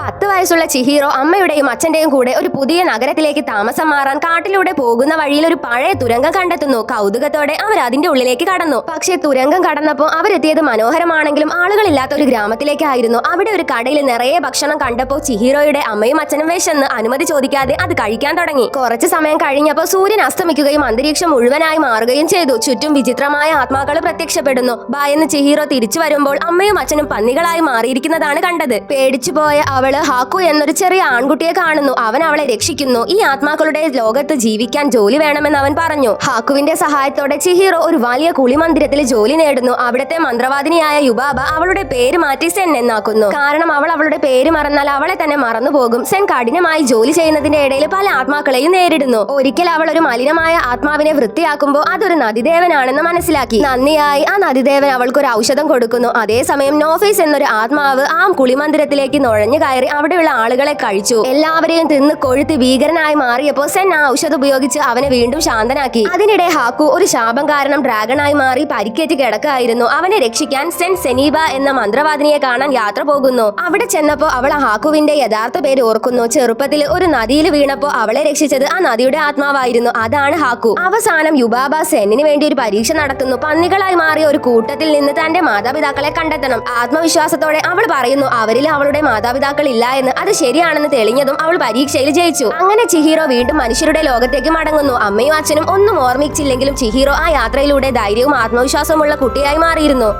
10 വയസ്സുള്ള ചിഹിറോ അമ്മയുടെയും അച്ഛന്റെയും കൂടെ ഒരു പുതിയ നഗരത്തിലേക്ക് താമസം മാറാൻ കാട്ടിലൂടെ പോകുന്ന വഴിയിൽ ഒരു പഴയ തുരങ്കം കണ്ടെത്തുന്നു. കൗതുകത്തോടെ അവർ അതിന്റെ ഉള്ളിലേക്ക് കടന്നു. പക്ഷേ തുരങ്കം കടന്നപ്പോൾ അവരെത്തിയത് മനോഹരമാണെങ്കിലും ആളുകളില്ലാത്ത ഒരു ഗ്രാമത്തിലേക്കായിരുന്നു. അവിടെ ഒരു കടയിൽ നിറയെ ഭക്ഷണം കണ്ടപ്പോൾ ചിഹിറോയുടെ അമ്മയും അച്ഛനും വിശന്ന് അനുമതി ചോദിക്കാതെ അത് കഴിക്കാൻ തുടങ്ങി. കുറച്ചു സമയം കഴിഞ്ഞപ്പോൾ സൂര്യൻ അസ്തമിക്കുകയും അന്തരീക്ഷം മുഴുവനായി മാറുകയും ചെയ്തു. ചുറ്റും വിചിത്രമായ ആത്മാക്കൾ പ്രത്യക്ഷപ്പെടുന്നു. ഭയന്ന് ചിഹിറോ തിരിച്ചു വരുമ്പോൾ അമ്മയും അച്ഛനും പന്നികളായി മാറിയിരിക്കുന്നതാണ് കണ്ടത്. പേടിച്ചുപോയ അവള് ഹാക്കു എന്നൊരു ചെറിയ ആൺകുട്ടിയെ കാണുന്നു. അവൻ അവളെ രക്ഷിക്കുന്നു. ഈ ആത്മാക്കളുടെ ലോകത്ത് ജീവിക്കാൻ ജോലി വേണമെന്ന് അവൻ പറഞ്ഞു. ഹാക്കുവിന്റെ സഹായത്തോടെ ചിഹിറോ ഒരു വലിയ കുളിമന്ദിരത്തിൽ ജോലി നേടുന്നു. അവിടുത്തെ മന്ത്രവാദിനിയായ യുബാബ അവളുടെ പേര് മാറ്റി സെൻ എന്നാക്കുന്നു. കാരണം അവൾ അവളുടെ പേര് മറന്നാൽ അവളെ തന്നെ മറന്നുപോകും. സെൻ കഠിനമായി ജോലി ചെയ്യുന്നതിന്റെ ഇടയിൽ പല ആത്മാക്കളെയും നേരിടുന്നു. ഒരിക്കൽ അവൾ ഒരു മലിനമായ ആത്മാവിനെ വൃത്തിയാക്കുമ്പോൾ അതൊരു നദിദേവനാണെന്ന് മനസ്സിലാക്കി. നന്ദിയായി ആ നദിദേവൻ അവൾക്കൊരു ഔഷധം കൊടുക്കുന്നു. അതേസമയം നോഫീസ് എന്നൊരു ആത്മാവ് ആ കുളിമന്ദിരത്തിലേക്ക് നുഴഞ്ഞു കയറി അവിടെയുള്ള ആളുകളെ കഴിച്ചു. എല്ലാവരെയും തിന്ന് കൊഴുത്ത് ഭീകരനായി മാറിയപ്പോൾ സെൻ ആ ഔഷധം ഉപയോഗിച്ച് അവനെ വീണ്ടും ശാന്തനാക്കി. അതിനിടെ ഹാക്കു ഒരു ശാപം കാരണം ഡ്രാഗണായി മാറി പരിക്കേറ്റ് കിടക്കുകയായിരുന്നു. അവനെ രക്ഷിക്കാൻ സെൻ സെനീബ എന്ന മന്ത്രവാദിനിയെ കാണാൻ യാത്ര പോകുന്നു. അവിടെ ചെന്നപ്പോൾ അവൾ ഹാക്കുവിന്റെ യഥാർത്ഥ പേര് ഓർക്കുന്നു. ചെറുപ്പത്തിൽ ഒരു നദിയിൽ വീണപ്പോൾ അവളെ രക്ഷിച്ചത് ആ നദിയുടെ ആത്മാവായിരുന്നു. അതാണ് ഹാക്കു. അവസാനം യുബാബ സെന്നിന് വേണ്ടി ഒരു പരീക്ഷ നടത്തുന്നു. പന്നികളായി മാറിയ ഒരു കൂട്ടത്തിൽ നിന്ന് തന്റെ മാതാപിതാക്കളെ കണ്ടെത്തണം. ആത്മവിശ്വാസത്തോടെ അവൾ പറയുന്നു അവരിൽ അവളുടെ മാതാപിതാക്കൾ ഇല്ല എന്ന്. അത് ശരിയാണെന്ന് തെളിഞ്ഞതും അവൾ പരീക്ഷയിൽ ജയിച്ചു. അങ്ങനെ ചിഹിറോ വീണ്ടും മനുഷ്യരുടെ ലോകത്തേക്ക് മടങ്ങുന്നു. അമ്മയും അച്ഛനും ഒന്നും ഓർമ്മിച്ചില്ലെങ്കിലും ചിഹിറോ ആ യാത്രയിലൂടെ ധൈര്യവും ആത്മവിശ്വാസവുമുള്ള കുട്ടിയായി മാറിയിരുന്നു.